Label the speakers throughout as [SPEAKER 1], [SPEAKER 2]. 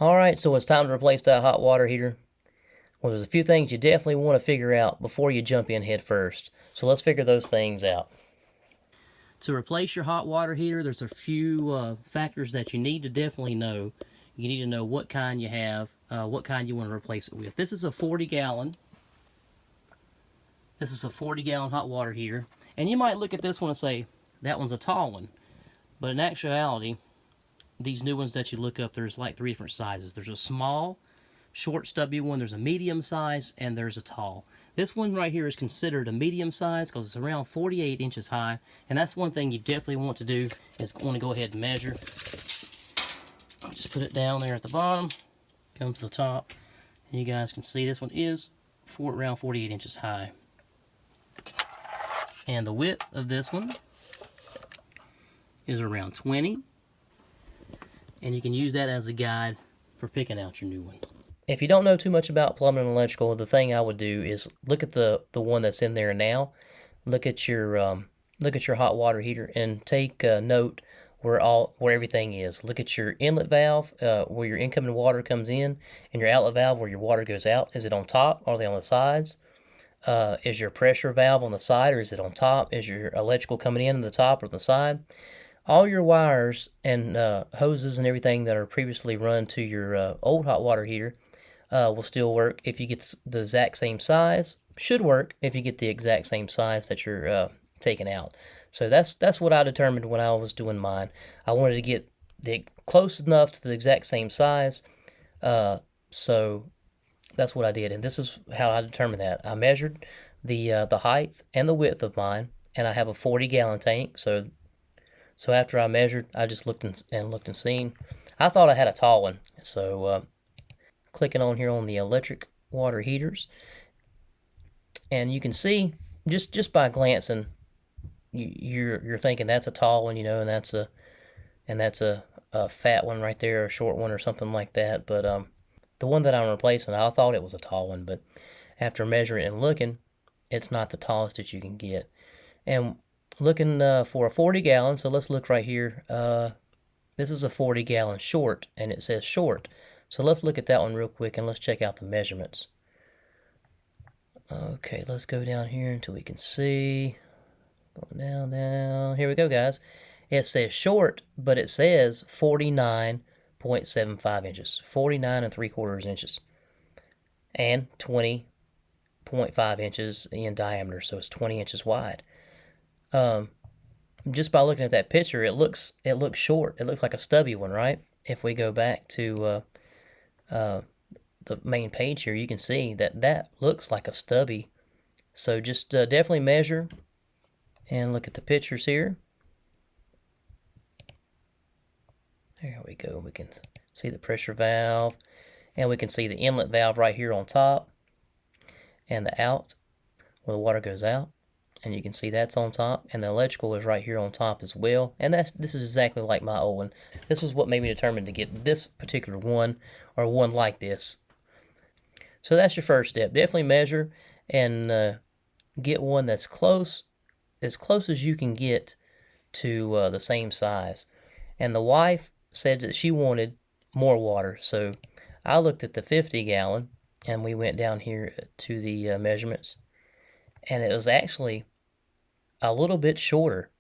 [SPEAKER 1] Alright, so it's time to replace that hot water heater. Well, there's a few things you definitely want to figure out before you jump in head first. So let's figure those things out. To replace your hot water heater, there's a few factors that you need to definitely know. You need to know what kind you have, what kind you want to replace it with. This is a 40-gallon. This is a 40-gallon hot water heater. And you might look at this one and say, that one's a tall one. But in actuality, these new ones that you look up, there's like 3 different sizes. There's a small, short, stubby one, there's a medium size, and there's a tall. This one right here is considered a medium size because it's around 48 inches high, and that's one thing you definitely want to do is want to go ahead and measure. Just put it down there at the bottom, come to the top, and you guys can see this one is around 48 inches high. And the width of this one is around 20, and you can use that as a guide for picking out your new one. If you don't know too much about plumbing and electrical, the thing I would do is look at the one that's in there now. Look at your hot water heater and take note where everything is. Look at your inlet valve where your incoming water comes in, and your outlet valve where your water goes out. Is it on top? Or are they on the sides? Is your pressure valve on the side, or is it on top? Is your electrical coming in on the top or the side? All your wires and hoses and everything that are previously run to your old hot water heater will still work if you get the exact same size. Should work if you get the exact same size that you're taking out. So that's what I determined when I was doing mine. I wanted to get close enough to the exact same size, so that's what I did. And this is how I determined that. I measured the height and the width of mine, and I have a 40-gallon tank. So after I measured, I just looked and seen. I thought I had a tall one, so clicking on here on the electric water heaters, and you can see just by glancing, you're thinking that's a tall one, and that's a fat one right there, a short one or something like that. But the one that I'm replacing, I thought it was a tall one, but after measuring and looking, it's not the tallest that you can get. And looking for a 40-gallon, so let's look right here. This is a 40-gallon short, and it says short. So let's look at that one real quick, and let's check out the measurements. Okay, let's go down here until we can see. Going down. Here we go, guys. It says short, but it says 49.75 inches. 49 3/4 inches. And 20.5 inches in diameter, so it's 20 inches wide. Just by looking at that picture, it looks short. It looks like a stubby one, right? If we go back to the main page here, you can see that looks like a stubby. So just definitely measure and look at the pictures here. There we go. We can see the pressure valve, and we can see the inlet valve right here on top, and the out where the water goes out. And you can see that's on top, and the electrical is right here on top as well. And this is exactly like my old one. This is what made me determine to get this particular one, or one like this. So that's your first step. Definitely measure and get one that's as close as you can get to the same size. And the wife said that she wanted more water, so I looked at the 50-gallon, and we went down here to the measurements, and it was actually a little bit shorter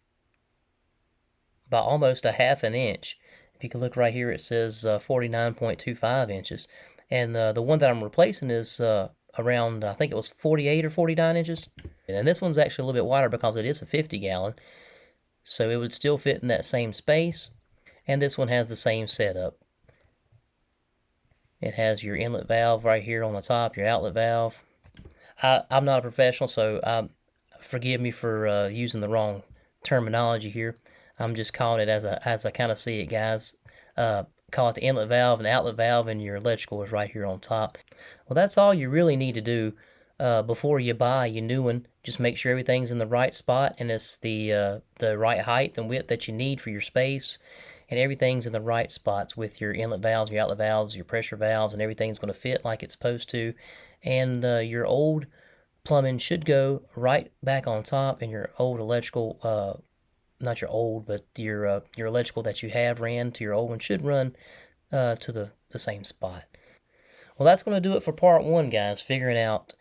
[SPEAKER 1] by almost a half an inch. If you can look right here, it says 49.25 inches. And the one that I'm replacing is around, I think it was 48 or 49 inches. And this one's actually a little bit wider because it is a 50-gallon. So it would still fit in that same space. And this one has the same setup. It has your inlet valve right here on the top, your outlet valve. I'm not a professional, so forgive me for using the wrong terminology here. I'm just calling it as I kind of see it, guys. Call it the inlet valve and outlet valve, and your electrical is right here on top. Well, that's all you really need to do before you buy your new one. Just make sure everything's in the right spot, and it's the right height and width that you need for your space, and everything's in the right spots with your inlet valves, your outlet valves, your pressure valves, and everything's going to fit like it's supposed to. And your old plumbing should go right back on top, and your old electrical, not your old, but your electrical that you have ran to your old one should run to the same spot. Well, that's going to do it for part 1, guys, figuring out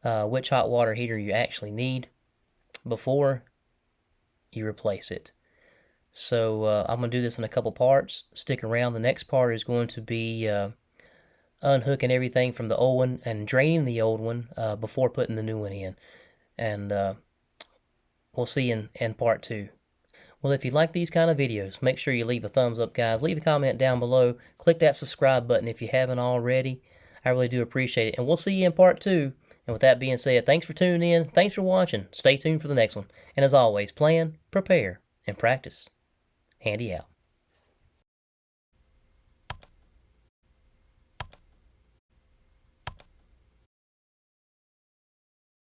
[SPEAKER 1] which hot water heater you actually need before you replace it. So I'm going to do this in a couple parts. Stick around. The next part is going to be unhooking everything from the old one and draining the old one before putting the new one in. And we'll see you in part 2. Well, if you like these kind of videos, make sure you leave a thumbs up, guys. Leave a comment down below. Click that subscribe button if you haven't already. I really do appreciate it. And we'll see you in part 2. And with that being said, thanks for tuning in. Thanks for watching. Stay tuned for the next one. And as always, plan, prepare, and practice. Handy out.